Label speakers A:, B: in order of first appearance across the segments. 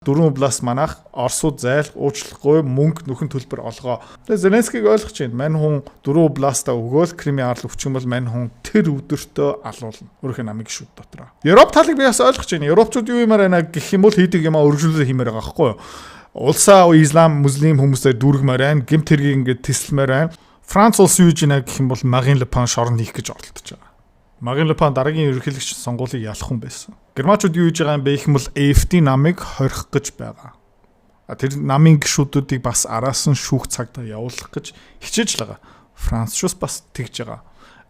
A: 4 област манайх Оросууд зайл уучлахгүй мөнгө нөхөн төлбөр олгоо. Тэгээ Зеленскийг ойлгож байна. Мань хүн 4 областаа өгөөл Кримийн арал өвчих юм бол мань хүн тэр өдөртөө алуулна. Өөрөөх нь намын гişүүд дотроо. Европ талыг би бас ойлгож байна. Европчууд юу юмар байна гэх юм бол хийдэг юм өргөжлөлөө хиймээр байгаа байхгүй юу? Улсаа ислам, муслим хүмүүсээр дүүргмээр байна. Гэмт хэргийг ингээд тесэлмээр байна. Франц улс юу гэж байна гэх юм бол Марин Ле Пен шоронд хийх гэж оролдож байгаа. Марин Ле Пен дараагийн ерөнхийлөгч сонгуулийг ялах хүн байсан. Германчууд юу хийж байгаа юм бэ гэх юм бол AfD намыг хорих гэж байгаа. Тэр намын гишүүдүүдийг бас араас нь шүүх цагдаа явуулах гэж хичээж л байгаа. Францчууд бас тэгж байгаа.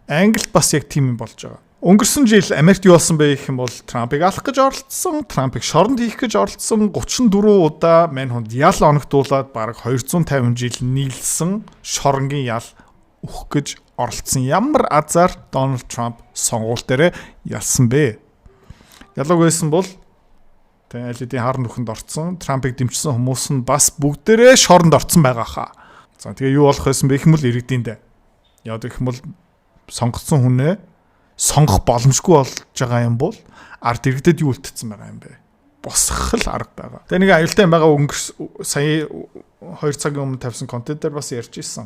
A: Англид бас яг тийм юм болж байгаа. Өнгөрсөн жил Америкт юу болсон бэ гэх юм бол Трампыг алах гэж оролдсон, Трампыг шоронд хийх гэж оролдсон 34 удаа мань хүнд ял оногдуулаад бараг 250 жил нийлсэн шоронгийн ял өгөх гэж оролцсон. Ямар азар Дональд Трамп сонгуул дээр ялсан бэ? Ялаг байсан бол аль хэдийн хар нүхэнд орцсон, Трампыг дэмжсэн хүмүүс нь бас бүгдээрээ шоронд орцсон байгаа хаа. За тэгээ юу болох байсан бэ гэх юм бол иргэдийн дээ. Яагаад гэх юм бол сонгогдсон хүнээ сонгох боломжгүй болж байгаа юм бол ард иргэдэд юу үлдсэн байгаа юм бэ? Босгох л арга байгаа. Тэгээ нэг аюултай юм байгаа сая 2 цагийн өмнө тавьсан контент дээр бас ярьж ирсэн.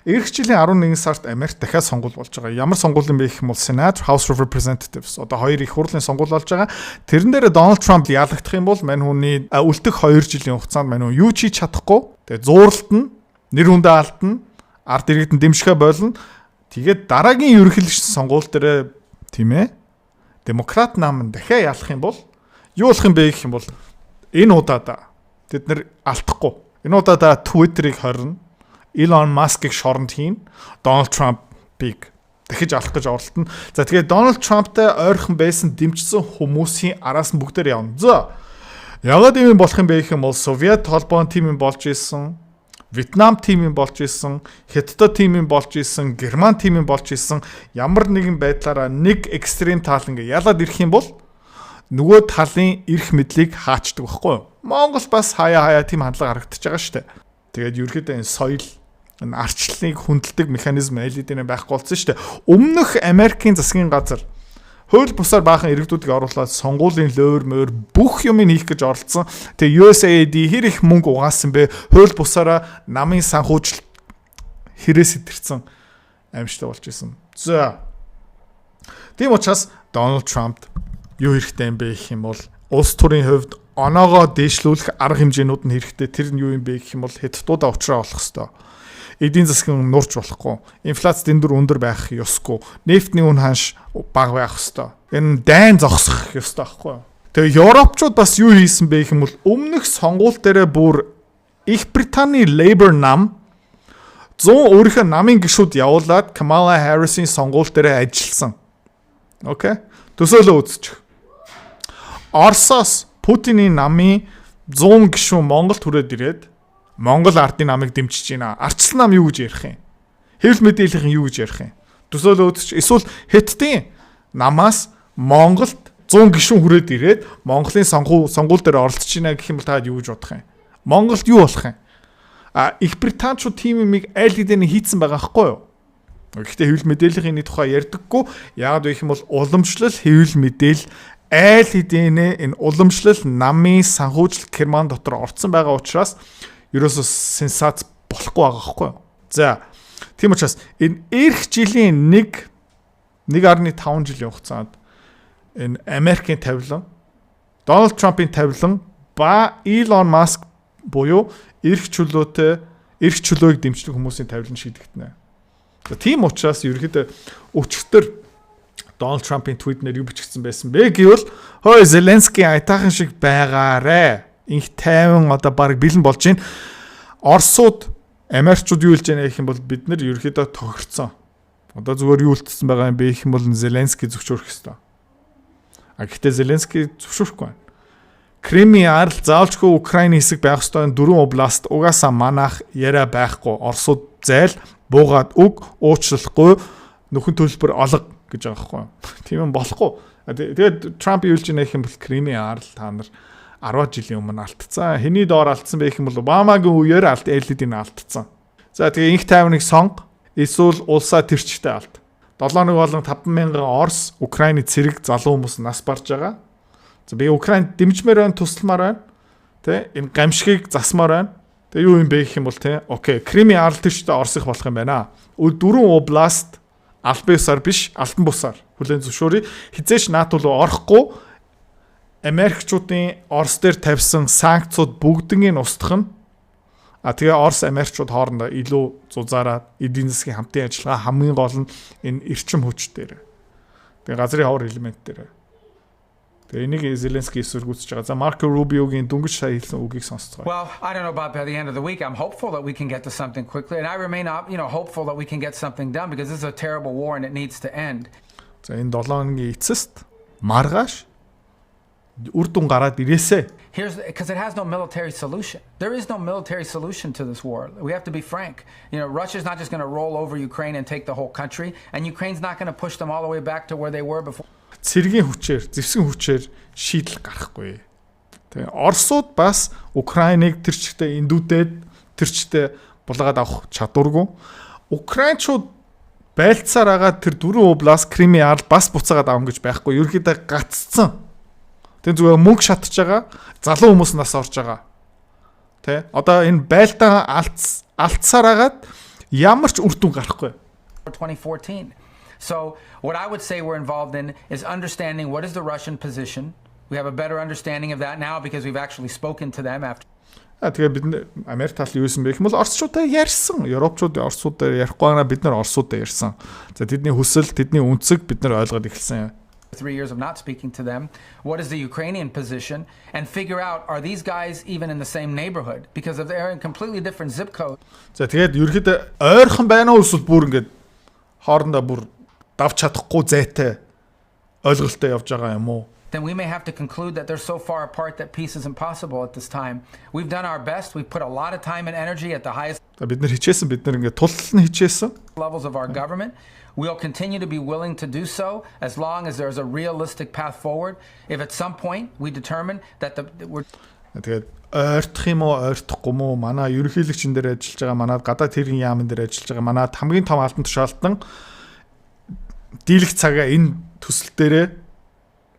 A: Эх жилийн 11 сард Америкт дахиад сонгуул болж байгаа. Ямар сонгуул юм бэ гэх юм бол Senate, House of Representatives. Одоо хоёр их хурлын сонгуул болж байгаа. Тэрэн дээр Дональд Трамп ялагдах юм бол мань хүний үлдэх 2 жилийн хугацаанд мань хүн юу ч хийж чадахгүй. Тэгээ зууралтна, нэр хүндээ алдна, ард иргэдэд дэмжихэ болно. Тэгээд дараагийн ерөнхийлөгч сонгуул дээр тийм ээ демократ нам дахиад ялах юм бол юу болох юм бэ гэх юм бол энэ удаадаа тэд нэр алдахгүй. Энэ удаадаа Twitter-ыг хорно. Elon Musk-ыг шоронд хийн. Donald Trump-ыг дахиж алах гэж оролдоно. За тэгээд Donald Trump-тай ойрхон байсан дэмжсэн хүмүүсийн араас нь бүгдээр явна. За ягаад ийм болох юм бэ гэх юм бол Совет холбооны тим юм болж исэн, Вьетнам тим юм болж исэн, Хятад тим юм болж исэн, Герман тим юм болж исэн. Ямар нэгэн байдлаараа нэг экстрем тал ингээ ялаад ирэх юм бол нөгөө талын эрх мэдлийг хаачдаг байхгүй юу? Монгол бас хаяа тийм хандлага харагдаж байгаа шүү дээ. Тэгээд ерөөдөө энэ соёл, энэ арчлалыг хүндэлдэг механизм аль хэдийн байхгүй болсон шүү дээ. Өмнөх Америкийн засгийн газар хууль бусаар баахан иргэдүүдийг оруулаад сонгуулийн лойр мойр бүх юмыг хийх гэж оролцсон. Тэгээ USAID хэр их мөнгө угаасан бэ? Хууль бусаараа намын санхүүжил хэрэг сэтэрсэн аимштай болж исэн. За. Тийм учраас Дональд Трамп юу хэрэгтэй юм бэ гэх юм бол улс төрийн хувьд оноогоо дээшлүүлэх арга хэмжээнүүд нь хэрэгтэй. Тэр нь юу юм бэ гэх юм бол хятадуудаа уучраа болох хэвээр. Эдийн засгийн нурж болохгүй. Инфляц дэндүр өндөр байх ёсгүй. Нефтний үн ханш бага байх хэвээр. Энэ дайн зогсох ёстой байхгүй юу? Тэгээ Европчууд бас юу хийсэн бэ гэх юм бол өмнөх сонгуул дээр бүр Их Британий Labour нам 100 өөрийнхөө намын гишүүд явуулаад Kamala Harris-ийн сонгуул дээр ажилласан. Окей? Төсөөлөө үзчих. Оросоос Путиний намын 100 гишүүн Монголд хүрээд ирээд Монгол ардын намыг дэмжиж байна. Арчлан нам юу гэж ярих юм? Хэвлэл мэдээллийн юу гэж ярих юм? Төсөөлөө үзчих. Эсвэл Хятадын намаас Монголд 100 гишүүн хүрээд ирээд Монголын сонгуул дээр оролцож байна гэх юм бол та юу гэж бодох юм? Монголд юу болох юм? Их Британчууд тийм юмыг аль хэдийн хийцэн байгаа байхгүй юу? Гэхдээ хэвлэл мэдээллийн тухай ярьдаггүй. Яагаад вэ гэх юм бол уламжлал хэвлэл мэдээл аль хэдийн энэ уламжлал намын санхүүжил Герман дотор орцсон байгаа учраас ерөөсөө сенсац болохгүй байгаа байхгүй юу? За тийм учраас энэ эх жилийн 1.5 жилийн хугацаанд энэ Америкийн тавилан, Дональд Трампын тавилан ба Elon Musk буюу эрх чөлөөг дэмждэг хүмүүсийн тавилан шийдэгдэнэ. За тийм учраас ерөөхдөө өчигдөр Дональд Трампын твитнэр юу бичигдсэн байсан бэ гэвэл хөөе Зеленский айтаахан шиг байгаарэ. Инх тайван одоо баг бэлэн болж байна. Оросууд Америкчууд юу хэлж байна гэх юм бол бид нэр ерөөхдөө тохирцсон. Одоо зүгээр юу үлдсэн байгаа юм бэ гэх юм бол Зеленский зөвшөөрөх ёстой. Гэхдээ Зеленский зөвшөөрөхгүй байна. Кримийн арал заавалчгүй Украины хэсэг байх ёстой 4 област угаасаа манайх яриа байхгүй. Оросууд зайл буугаад үг уучлахгүй нөхөн төлбөр олго гэж байгаа байхгүй. Тийм юм болохгүй. Тэгээд Трамп юу хэлж байна гэх юм бол Кримийн арал та нар 10 жилийн өмнө алдцсан. Хэний доор алдсан бэ гэх юм бол Обамагийн үеэр LED-ийг алдцсан. За тэгээ инх тайвныг сонг эсвэл улсаа тэрчтэй алд. 7 болон 5,000 Орос, Украины цэрэг залуу хүмүүс нас барж байгаа. За би Украинд дэмжмээр байна, тусламаар байна. Тэ энэ гамшигыг засмаар байна. Тэгээ юу юм бэ гэх юм бол тэ окей, Кримийн арал төчтэй орсох болох юм байна. 4 област албан ёсоор биш, алтан бусаар хүлээн зөвшөөрье. Хизээш НАТО руу орохгүй Америкчуудын Орос дээр тавьсан санкцууд бүгднийг устгах нь тэгээ Орос Америкчууд хоорондоо илүү зузаараад эдийн засгийн хамтын ажиллагаа хамгийн гол нь энэ эрчим хүч дээр. Тэгээ газрын ховор элемент дээр. Тэгээ энийг Зеленский эсвэргүүцэж байгаа. За Марко Рубиогийн дөнгөж сая хэлсэн үгийг сонсцгоо.
B: Well, I don't know about by the end of the week. I'm hopeful that we can get to something quickly and I remain hopeful that we can get something done because this is a terrible war and it needs to end.
A: За энэ 7 хоногийн эцэст маргааш үр дүн гараад ирээсэ.
B: Because it has no military solution. There is no military solution to this war. We have to be frank. Russia's not just going to roll over Ukraine and take the whole country, and Ukraine's not going to push them all the way back to where they were before.
A: Цэргийн хүчээр, зэвсгийн хүчээр шийдэл гарахгүй. Тэгээ Оросууд бас Украиныг тэр чигтээ эндүүдээд тэр чигтээ булгаад авах чадваргүй. Украинчууд байлцаар агаад тэр 4 област Кримийн арал бас буцаагаад авах гэж байхгүй. Ерөнхийдөө гаццсан. Тэг зүгээр мөнгө шатж байгаа, залуу хүмүүс нас орж байгаа. Тэ? Одоо энэ байлдаан алдсаар агаад ямар ч үр дүн гарахгүй.
B: 2014. So what I would say we're involved in is understanding what is the Russian position. We have a better understanding of that now because we've actually spoken to them after.
A: Тэгээ бид Америк тал юу юм бэ гэх юм бол Оросчуудаа ярьсан. Европчууд Оросуудаа ярихгүй байгаа бид нар Оросуудаа ярьсан. За тэдний хүсэл, тэдний үнцэг бид нар ойлгоод эхэлсэн.
B: 3 years of not speaking to them, what is the Ukrainian position, and figure out, are these guys even in the same neighborhood? Because if they're in completely different zip code.
A: За тэгээд ерөөхдөө ойрхон байна уу эсвэл бүр ингэж хоорондоо бүр давч чадахгүй зайтай ойлголттой явж байгаа юм уу?
B: Then we may have to conclude that they're so far apart that peace is impossible at this time. We've done our best. We've put a lot of time and energy at the highest
A: бид нар хичээсэн, бид нар ингэ тултал нь хичээсэн.
B: Levels of our government. We'll continue to be willing to do so as long as there's a realistic path forward. If at some point we determine that we're
A: тэгээд ойртох юм уу, ойртохгүй юм уу? Манай ерөнхийлөгчн дээр ажиллаж байгаа, манай гадаад хэргийн яамн дээр ажиллаж байгаа, манай хамгийн том алтан тушаалтан дийлэх цагаа энэ төсөл дээрээ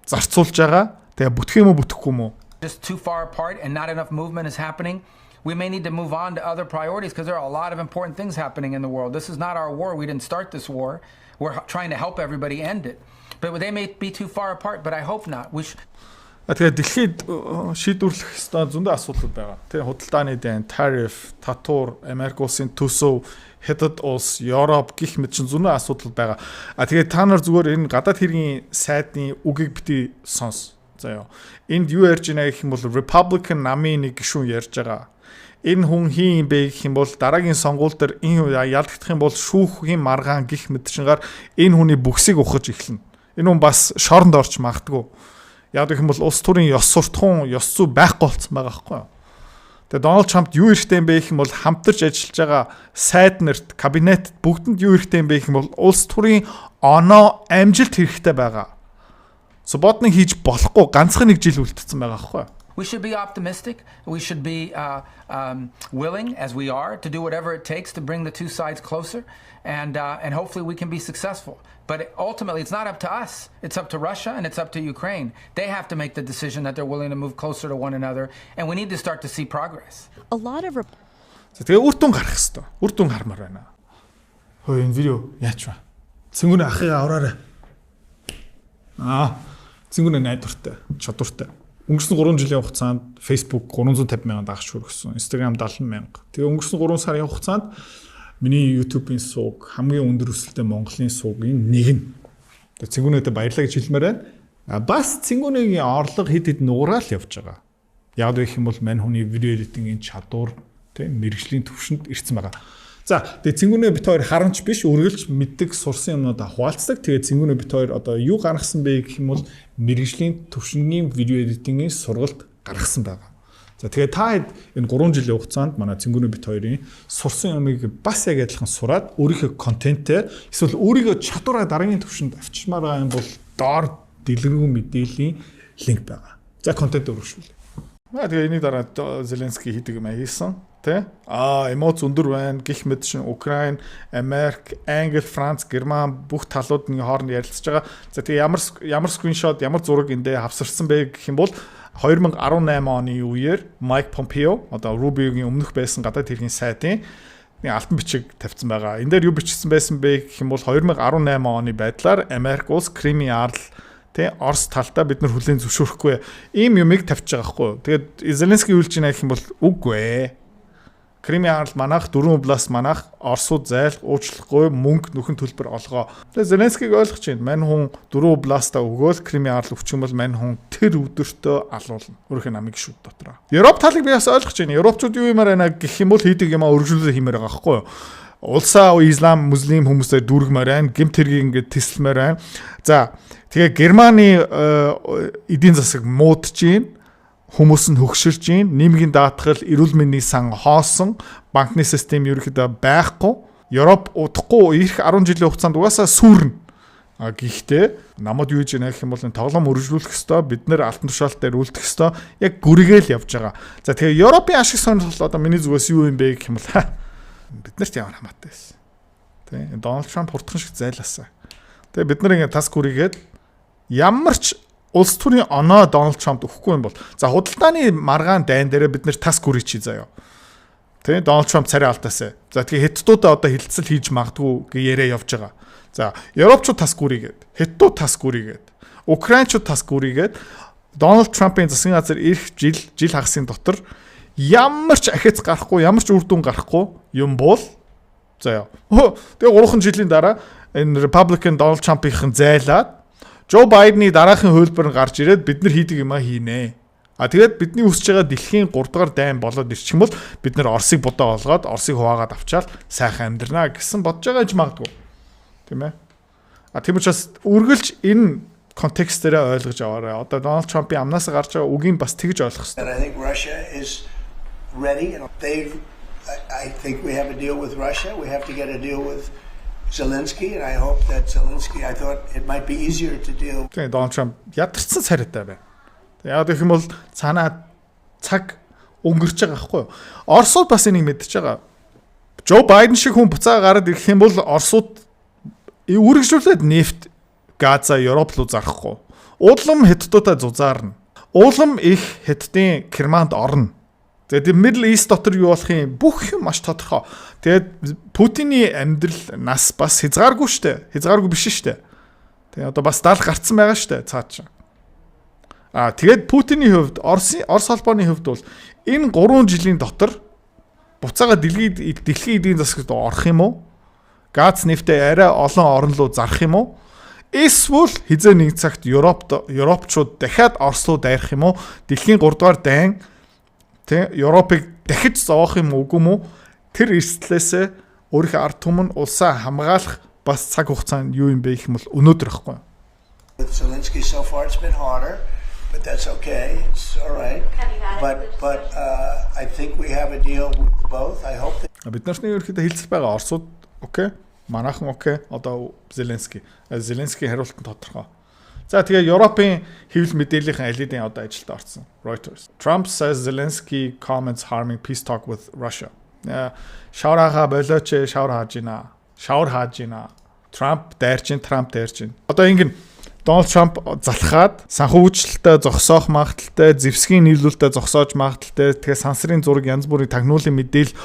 A: зарцуулж байгаа. Тэгээ бүтэх юм уу, бүтэхгүй юм уу?
B: Just too far apart and not enough movement is happening. We may need to move on to other priorities because there are a lot of important things happening in the world. This is not our war. We didn't start this war. We're trying to help everybody end it. But they may be too far apart, but I hope not.
A: Тэгээ дэлхийд шийдвэрлэх ёстой зөндөө асуудал байгаа. Тэгээ худалдааны дан, тариф, татвар, Америк улсын төсөв, Хятад улс, Европ гэх мэт чинь зөндөө асуудал байгаа. Тэгээ та нар зүгээр энэ гадаад хэргийн сайдны үгийг бити сонс. Заяа. Энд юу ярьж байна гэх юм бол Republican намын нэг гишүүн ярьж байгаа. Энэ хүн хин юм бэ гэх юм бол дараагийн сонгуул дээр энэ ялдагдах юм бол шүүхийн маргаан гих мэдчингаар энэ хүний бүксийг ухаж эхэлнэ. Энэ хүн бас шоронд орч магтгүй. Яг гэх юм бол улс төрийн ёс суртахуун, ёс зүй байхгүй болсон байгаа байхгүй юу? Тэгээ Дональд Трампд юу хэрэгтэй юм бэ гэх юм бол хамтарч ажиллаж байгаа сайд нарт, кабинетд бүгдэнд юу хэрэгтэй юм бэ гэх юм бол улс төрийн оноо амжилт хэрэгтэй байгаа. Свободны хийж болохгүй ганцхан нэг жил үлдсэн байгаа байхгүй юу?
B: We should be optimistic. We should be willing, as we are, to do whatever it takes to bring the two sides closer, and hopefully we can be successful. But ultimately, it's not up to us. It's up to Russia and it's up to Ukraine. They have to make the decision that they're willing to move closer to one another, and we need to start to see progress.
C: A lot of
A: Тэгээ үр дүн гарах хэвээр. Үр дүн гармаар байна. Хөөе энэ видео яач вэ? Цэнгүүнээ ахыгаа авраарай. Цэнгүүнээ найдвартай, чадвартай. Өнгөрсөн 3 жилийн хугацаанд Facebook 350 мянган дагагч хүргэсэн. Instagram 70 мянга. Тэгээ өнгөрсөн 3 сарын хугацаанд миний YouTube-ийн сууг хамгийн өндөр өсөлттэй Монголын суугийн нэг нь. Тэгээ цэнгүүнээдээ баярлалаа гэж хэлмээр байна. Бас цэнгүүнээгийн орлого хэд хэд нугараал явж байгаа. Яг гэх юм бол мань хүний видео эдитингийн чадвар, тийм мэрэгжлийн төвшөнд ирсэн байгаа. За тэгээ цэнгүүнээ бит хоёр харамч биш, үргэлж мэддэг сурсан юмнуудаа хуваалцдаг. Тэгээ цэнгүүнээ бит хоёр одоо юу гаргасан бэ гэх юм бол мэрэгжлийн төвшингийн видео эдитингийн сургалт гаргасан байгаа. За тэгээ та энэ 3 жилийн хугацаанд манай цэнгүүнээ бит хоёрын сурсан юмыг бас яг адилхан сураад өөрийнхөө контентээр эсвэл өөрийнхөө чадвараа дараагийн төвшөнд авчирмаар байгаа юм бол доор дэлгэрэнгүй мэдээллийн линк байгаа. За контент өргөшүүл. Тэгээ энэний дараа Зеленский хийдэг юм хийсэн. Тэ? Эмоц өндөр байна. Гэх мэт шин Украин, Америк, Англи, Франц, Герман бүх талууд нэг хооронд ярилцж байгаа. За тэгээ ямар скриншот, ямар зураг эндээ хавсарсан бэ гэх юм бол 2018 оны үеэр Майк Помпео одоо Рубиогийн өмнөх байсан гадаад хэргийн сайдын нэг алтан бичиг тавьсан байгаа. Энэ дээр юу бичсэн байсан бэ гэх юм бол 2018 оны байдлаар Америк улс Кримийн арал Орос талдаа бид нар хүлээн зөвшөөрөхгүй ийм юмыг тавьж байгаа хгүй. Тэгээд Зеленский үйлж байна гэх юм бол үгүй ээ. Кримийн арал манайх 4 област манайх Оросууд зайл уучлахгүй мөнгө нөхөн төлбөр олгоо. Тэгээд Зеленскийг ойлгож байна. Мань хүн 4 областа өгөөл Кримийн арал өвчих юм бол мань хүн тэр өдөртөө алуулна. Өөрөөх нь амиг шүд дотроо. Европ талыг би бас ойлгож байна. Европчууд юу юмар байна гэх юм бол хийдэг юмаа өргөжлүүлээ хиймээр байгаа хгүй. Улсаа ислам, муслим хүмүүсээр дүүргмээр байна. Гэмт хэргийг ингээд тесэлмээр байна. За тэгээ Германы эдийн засаг муудж байна. Хүмүүс нь хөгширж байна. Нийгмийн даатгал, эрүүл мэндийн сан хоосон, банкны систем ерөөхдөө байхгүй. Европ удахгүй ирэх 10 жилийн хугацаанд угаасаа сүрнэ. Гэхдээ намайг юу гэж нэх юм бол тоглоом өргөжлүүлэх ёстой, бид нэр алтан тушаалт дээр үлдэх ёстой. Яг гүргээл явж байгаа. За тэгээ Европын ашиг сонирхол одоо миний зүгээс юу юм бэ гэх юм бол бид нарт ямар хамаатай байсан. Тэ Дональд Трамп хурдхан шиг зайлаасаа. Тэгээ бид нар ингэ тас гүрийгээд ямар ч улс төрийн оноо Дональд Трампд өгөхгүй юм бол за худалдааны маргаан дайн дээр бид нэр тас гүрий чи заяа. Тэ Дональд Трамп царай алдаасаа. За тэгээ хятадуудаа одоо хилцэл хийж магадгүй гэ яриа явж байгаа. За Европчууд тас гүрийгээд, хятадууд тас гүрийгээд, Украинчууд тас гүрийгээд Дональд Трампын засгийн газар ирэх жил хагасын дотор ямар ч ахиц гарахгүй, ямар ч үр дүн гарахгүй юм бол заяа. Тэгээ 3 жилийн дараа энэ Republican Donald Trump-ийн зайлаад Joe Biden-ы дараагийн хөлбөр нь гарч ирээд бид нар хийдэг юмаа хийнэ. Тэгээд бидний үсэж байгаа дэлхийн 3 дугаар дайн болоод ирчих юм бол бид нар Оросыг бодоо олгоод, Оросыг хуваагаад авчаал сайхан амьдрнаа гэсэн бодож байгаа ч магадгүй. Тийм ээ. Тийм учраас үргэлж энэ контекстээрээ ойлгож аваарай. Одоо Donald Trump-ийн амнаас гарч байгаа үгийг бас тэгж ойлгох хэрэгтэй.
C: I think Russia is ready and I think we have a deal with Russia. We have to get a deal with Zelensky, and I hope that Zelensky, I thought it might be easier to deal.
A: Тэгээ Donald Trump ядарсан царайтай байна. Яг гэх юм бол цаанаа цаг өнгөрч байгаа байхгүй юу? Оросууд бас энийг мэдчихэж байгаа. Joe Biden шиг хүн буцаа гараад ирэх юм бол Оросууд үргэлжлүүлээд нефт, газа Европ руу зарахгүй. Улам хятадуудаа зузаарна. Улам их хятадын Керманд орно. Тэгээд Middle East дотор юу болох юм бүх юм маш тодорхой. Тэгээд Путиний амьдрал нас бас хязгааргүй штэ. Хязгааргүй биш штэ. Тэгээд одоо бас 70 гарцсан байгаа штэ цааш. Тэгээд Путиний хувьд Орос холбооны хувьд бол энэ 3 жилийн дотор буцаага дэлхийн эдийн засагт орох юм уу? Газ нефтээ арай олон орн руу зарах юм уу? Эсвэл хизээ нэг цагт Европчууд дахиад Орос руу дайрах юм уу? Дэлхийн 3 дугаар дайн Европыг дахиж зоох юм уу үгүй мүү? Тэр эрсдлээсээ өөрийнхөө ард түмэн улсаа хамгаалах бас цаг хугацаанд юу юм бэ гэх юм бол өнөөдөр ахгүй.
C: With Zelensky so far it's been harder, but that's okay. It's all right. But I think we have a deal with both. I hope that
A: бид нарны ерөөхдөө хилцэл байгаа Оросууд окей, манайхан окей. Одоо Зеленский хариулт нь тодорхой. За тэгээ Европын хэвлэл мэдээллийн алидын одоо ажилд орсон. Reuters. Trump says Zelensky comments harming peace talk with Russia. Шавраага болооч шавар хааж гинэ. Trump дайрчин. Одоо ингэн Donald Trump залхаад санхүүжилттэй зогсоох магадaltaй, зэвсгийн нийлүүлэлтэд зогсоож магадaltaй, тэгээ сансрын зураг янз бүрийн тагнуулын мэдээлэл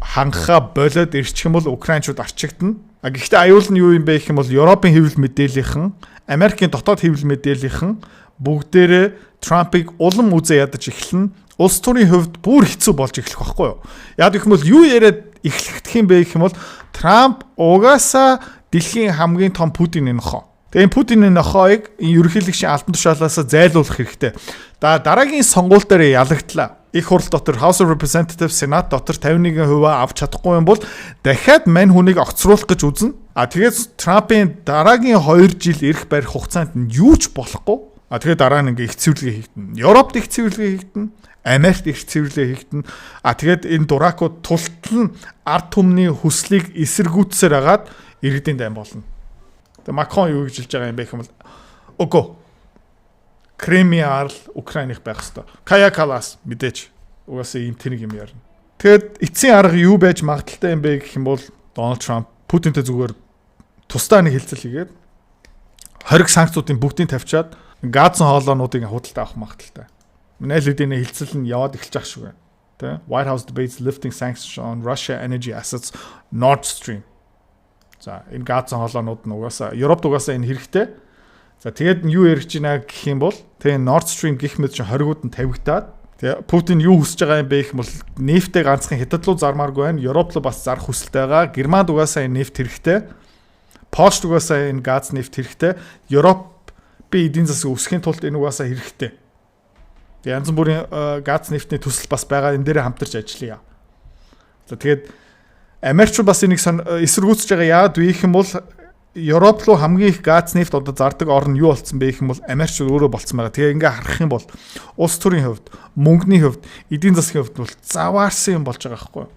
A: хангахаа болоод ирчих юм бол Украинчууд арчигдана. Гэхдээ аюул нь юу юм бэ гэх юм бол Европын хэвлэл мэдээллийнхэн, Америкийн дотоод хэвлэл мэдээллийнхэн бүгдээрээ Трампыг улам үзээ ядаж эхэлнэ. Улс төрийн хувьд бүр хэцүү болж эхлэх байхгүй юу? Яг гэх юм бол юу яриад эхлэх юм бэ гэх юм бол Трамп угаасаа дэлхийн хамгийн том Путиний нохоо. Тэгээ Путиний нохоог ерөнхийлөгчийн алтан тушаалаас зайлуулах хэрэгтэй. Дараагийн сонгуул дээр ялагдлаа. Их хурл дотор House of Representatives, Senate дотор 51% авч чадахгүй юм бол дахиад мань хүнийг огцруулах гэж үзнэ. Тэгээд Трампын дараагийн 2 жил ирэх барих хугацаанд нь юу ч болохгүй. Тэгээд дараа нь ингээ их цэвэрлэгээ хийгдэнэ. Европт их цэвэрлэгээ хийгдэнэ. Америкт их цэвэрлэгээ хийгдэнэ. Тэгээд энэ дуракууд тултал нь ард түмний хүслийг эсэргүүцсээр агаад иргэдийн дайн болно. Тэгээд Макрон юу гэж хэлж байгаа юм бэ гэх юм бол үгүй. Кремийн арал Украиных байх ёстой. Кая Калас мэдээж угаасаа ийм тэнэг юм ярина. Тэгэд эцсийн арга юу байж магадaltaй юм бэ гэх юм бол Дональд Трамп Путинтэй зүгээр тусдаа нэг хэлцэл хийгээд хориг санкцуудын бүгдийг тавьчаад газын хоолоонуудыг худалдаа авах магадaltaй. Нэлээдийн хилцэл нь яваад эхэлж байгаа шүү. Тэ? White House debates lifting sanctions on Russia energy assets Nord Stream. За энэ газын холоонууд нь угаасаа Европт угаасаа энэ хэрэгтэй. За тэгээд юу ярьж байна гэх юм бол тэгээ Nord Stream гэх мэт чинь хоригууд нь тавигдаад тэгээ Путин юу хүсэж байгаа юм бэ гэх юм бол нефтээ ганцхан Хятад руу зармааргүй байна. Европ руу бас зарах хүсэлтэй байгаа. Германд угаасаа энэ нефт хэрэгтэй. Польшд угаасаа энэ газ нефт хэрэгтэй. Европын эдийн засаг өсөхийн тулд энэ угаасаа хэрэгтэй. Тэгээ янз бүрийн газ нефтний төсөл бас байгаа. Энэ дээрээ хамтарч ажиллая. За тэгээд Америкчууд бас энийг эсэргүүцэж байгаа яад вэ гэх юм бол Европ руу хамгийн их газ нефт одоо зардаг орн юу болцсон бэ гэх юм бол Америкчууд өөрөө болцсон байгаа. Тэгээ ингээ харах юм бол улс төрийн хувьд, мөнгөний хувьд, эдийн засгийн хувьд бол заваарсан юм болж байгаа байхгүй юу?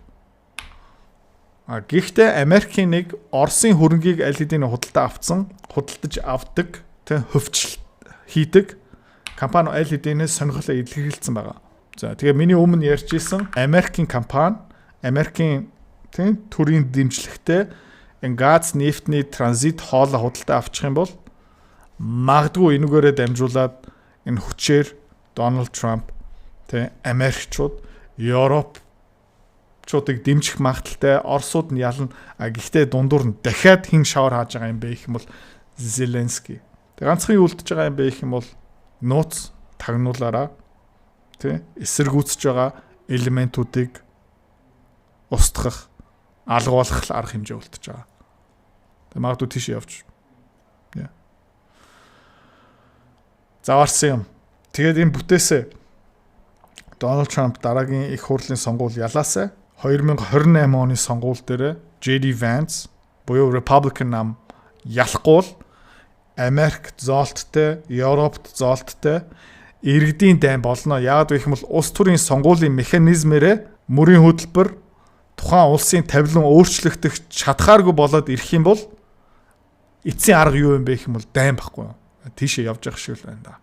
A: Гэхдээ Америкийн нэг Оросын хөрөнгийг аль хэдийн худалдаж авдаг, тэ хөвчл хийдэг компани аль хэдийнээс сонирхолоо илэрхийлсэн байгаа. За тэгээ миний өмнө ярьж исэн Америкийн компани, Америкийн төрийн дэмжлэгтэй энэ газ нефтний транзит хоолой худалдаа авчих юм бол магадгүй энүүгээрээ дамжуулаад энэ хүчээр Дональд Трамп Америкчууд Европчуудыг дэмжих магадaltaй Оросууд нь ялна. Гэхдээ дундуур нь дахиад хин шавар хааж байгаа юм бэ гэх юм бол Зеленский. Ганцхан юу үлдэж байгаа юм бэ гэх юм бол нууц тагнуулаараа эсэргүүцэж байгаа элементүүдийг устгах, алгуулах арга хэмжээ үлдэж байгаа. Тэг магадгүй тийш явж. Заварсан юм. Тэгээд энэ бүтээсээ Дональд Трамп дараагийн их хурлын сонгуул ялаасаа 2028 оны сонгуул дээр JD Vance буюу Republican нам ялахгүй л Америкт зоолттой, Европт зоолттой иргэдийн дайн болно. Яагаад вэ гэх юм бол улс төрийн сонгуулийн механизмээр мөрийн хөтөлбөр тухайн улсын тавилан өөрчлөгдөх чадхааргүй болоод ирэх юм бол эцсийн арга юу юм бэ гэх юм бол дайн байхгүй. Тийшээ явж явах шиг л байна да.